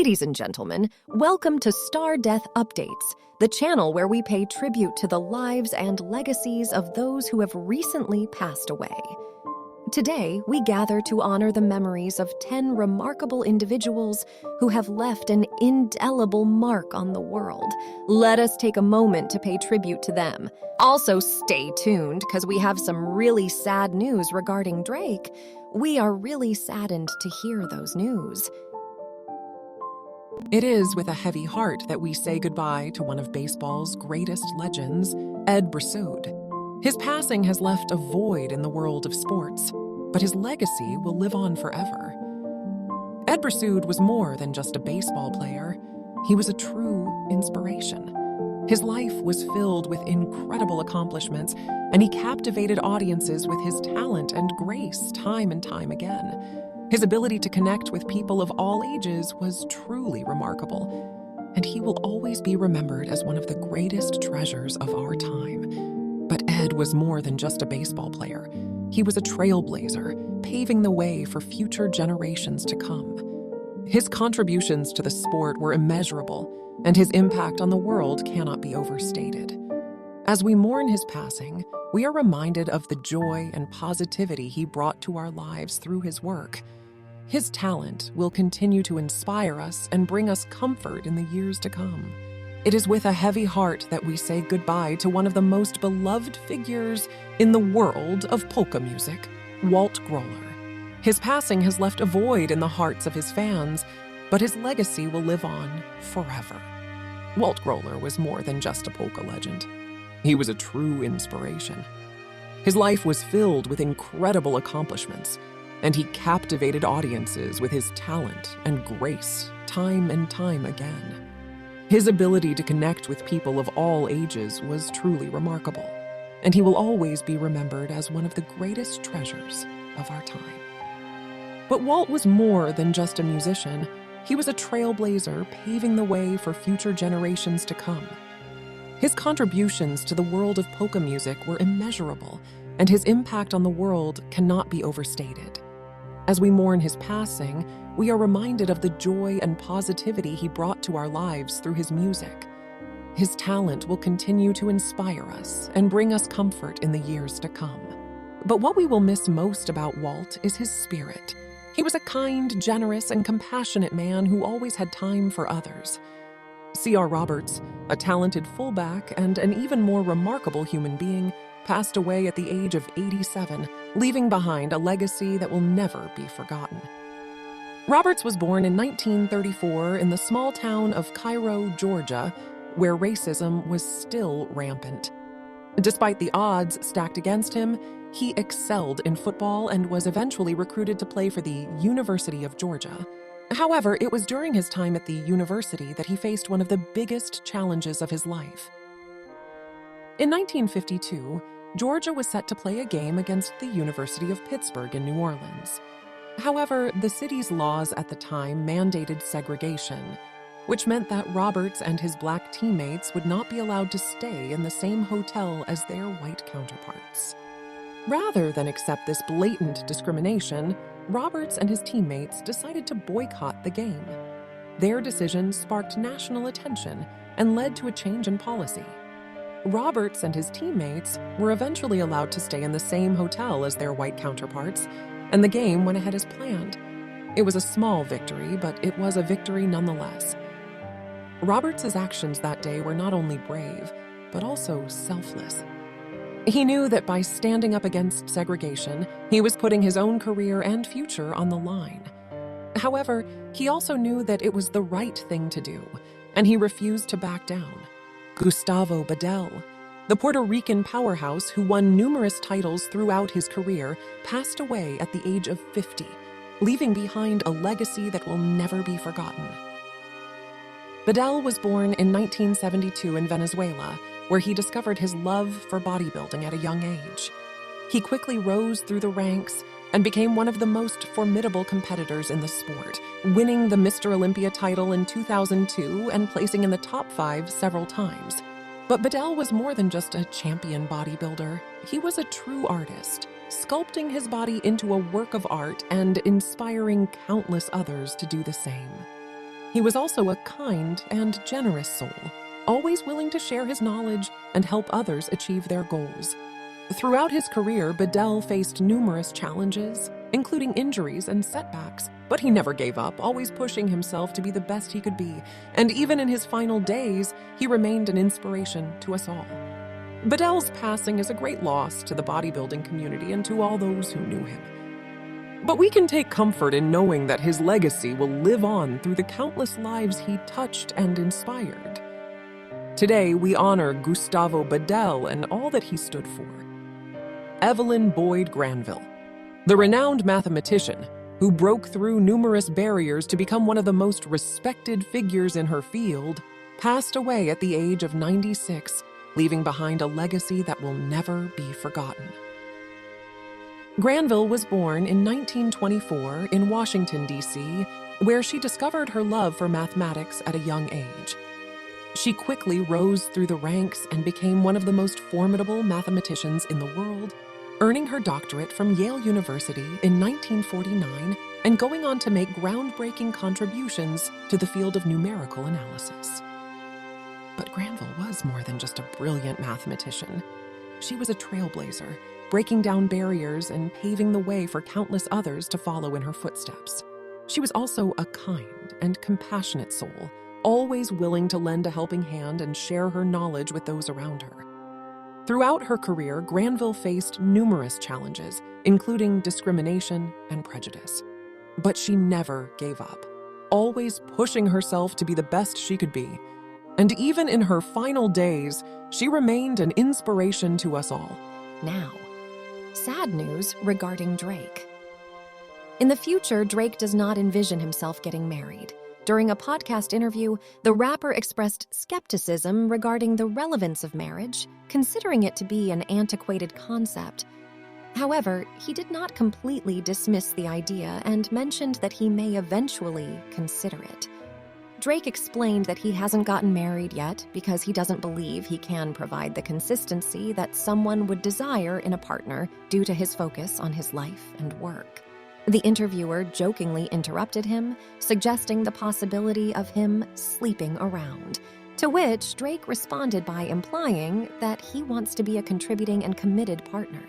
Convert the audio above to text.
Ladies and gentlemen, welcome to Star Death Updates, the channel where we pay tribute to the lives and legacies of those who have recently passed away. Today, we gather to honor the memories of 10 remarkable individuals who have left an indelible mark on the world. Let us take a moment to pay tribute to them. Also, stay tuned, because we have some really sad news regarding Drake. We are really saddened to hear those news. It is with a heavy heart that we say goodbye to one of baseball's greatest legends, Ed Brissoud. His passing has left a void in the world of sports, but his legacy will live on forever. Ed Brissoud was more than just a baseball player. He was a true inspiration. His life was filled with incredible accomplishments, and he captivated audiences with his talent and grace time and time again. His ability to connect with people of all ages was truly remarkable, and he will always be remembered as one of the greatest treasures of our time. But Ed was more than just a baseball player. He was a trailblazer, paving the way for future generations to come. His contributions to the sport were immeasurable, and his impact on the world cannot be overstated. As we mourn his passing, we are reminded of the joy and positivity he brought to our lives through his work. His talent will continue to inspire us and bring us comfort in the years to come. It is with a heavy heart that we say goodbye to one of the most beloved figures in the world of polka music, Walt Gröhler. His passing has left a void in the hearts of his fans, but his legacy will live on forever. Walt Gröhler was more than just a polka legend. He was a true inspiration. His life was filled with incredible accomplishments, and he captivated audiences with his talent and grace time and time again. His ability to connect with people of all ages was truly remarkable, and he will always be remembered as one of the greatest treasures of our time. But Walt was more than just a musician. He was a trailblazer, paving the way for future generations to come. His contributions to the world of polka music were immeasurable, and his impact on the world cannot be overstated. As we mourn his passing, we are reminded of the joy and positivity he brought to our lives through his music. His talent will continue to inspire us and bring us comfort in the years to come. But what we will miss most about Walt is his spirit. He was a kind, generous, and compassionate man who always had time for others. C.R. Roberts, a talented fullback and an even more remarkable human being, passed away at the age of 87, leaving behind a legacy that will never be forgotten. Roberts was born in 1934 in the small town of Cairo, Georgia, where racism was still rampant. Despite the odds stacked against him, he excelled in football and was eventually recruited to play for the University of Georgia. However, it was during his time at the university that he faced one of the biggest challenges of his life. In 1952, Georgia was set to play a game against the University of Pittsburgh in New Orleans. However, the city's laws at the time mandated segregation, which meant that Roberts and his black teammates would not be allowed to stay in the same hotel as their white counterparts. Rather than accept this blatant discrimination, Roberts and his teammates decided to boycott the game. Their decision sparked national attention and led to a change in policy. Roberts and his teammates were eventually allowed to stay in the same hotel as their white counterparts, and the game went ahead as planned. It was a small victory, but it was a victory nonetheless. Roberts' actions that day were not only brave, but also selfless. He knew that by standing up against segregation, he was putting his own career and future on the line. However, he also knew that it was the right thing to do, and he refused to back down. Gustavo Bedell, the Puerto Rican powerhouse who won numerous titles throughout his career, passed away at the age of 50, leaving behind a legacy that will never be forgotten. Bedell was born in 1972 in Venezuela, where he discovered his love for bodybuilding at a young age. He quickly rose through the ranks and became one of the most formidable competitors in the sport, winning the Mr. Olympia title in 2002 and placing in the top 5 several times. But Bedell was more than just a champion bodybuilder. He was a true artist, sculpting his body into a work of art and inspiring countless others to do the same. He was also a kind and generous soul, always willing to share his knowledge and help others achieve their goals. Throughout his career, Bedell faced numerous challenges, including injuries and setbacks, but he never gave up, always pushing himself to be the best he could be, and even in his final days, he remained an inspiration to us all. Bedell's passing is a great loss to the bodybuilding community and to all those who knew him. But we can take comfort in knowing that his legacy will live on through the countless lives he touched and inspired. Today, we honor Gustavo Bedell and all that he stood for. Evelyn Boyd Granville, the renowned mathematician who broke through numerous barriers to become one of the most respected figures in her field, passed away at the age of 96, leaving behind a legacy that will never be forgotten. Granville was born in 1924 in Washington, D.C., where she discovered her love for mathematics at a young age. She quickly rose through the ranks and became one of the most formidable mathematicians in the world, earning her doctorate from Yale University in 1949 and going on to make groundbreaking contributions to the field of numerical analysis. But Granville was more than just a brilliant mathematician. She was a trailblazer, breaking down barriers and paving the way for countless others to follow in her footsteps. She was also a kind and compassionate soul, always willing to lend a helping hand and share her knowledge with those around her. Throughout her career, Granville faced numerous challenges, including discrimination and prejudice. But she never gave up, always pushing herself to be the best she could be. And even in her final days, she remained an inspiration to us all. Now, sad news regarding Drake. In the future, Drake does not envision himself getting married. During a podcast interview, the rapper expressed skepticism regarding the relevance of marriage, considering it to be an antiquated concept. However, he did not completely dismiss the idea and mentioned that he may eventually consider it. Drake explained that he hasn't gotten married yet because he doesn't believe he can provide the consistency that someone would desire in a partner due to his focus on his life and work. The interviewer jokingly interrupted him, suggesting the possibility of him sleeping around, to which Drake responded by implying that he wants to be a contributing and committed partner.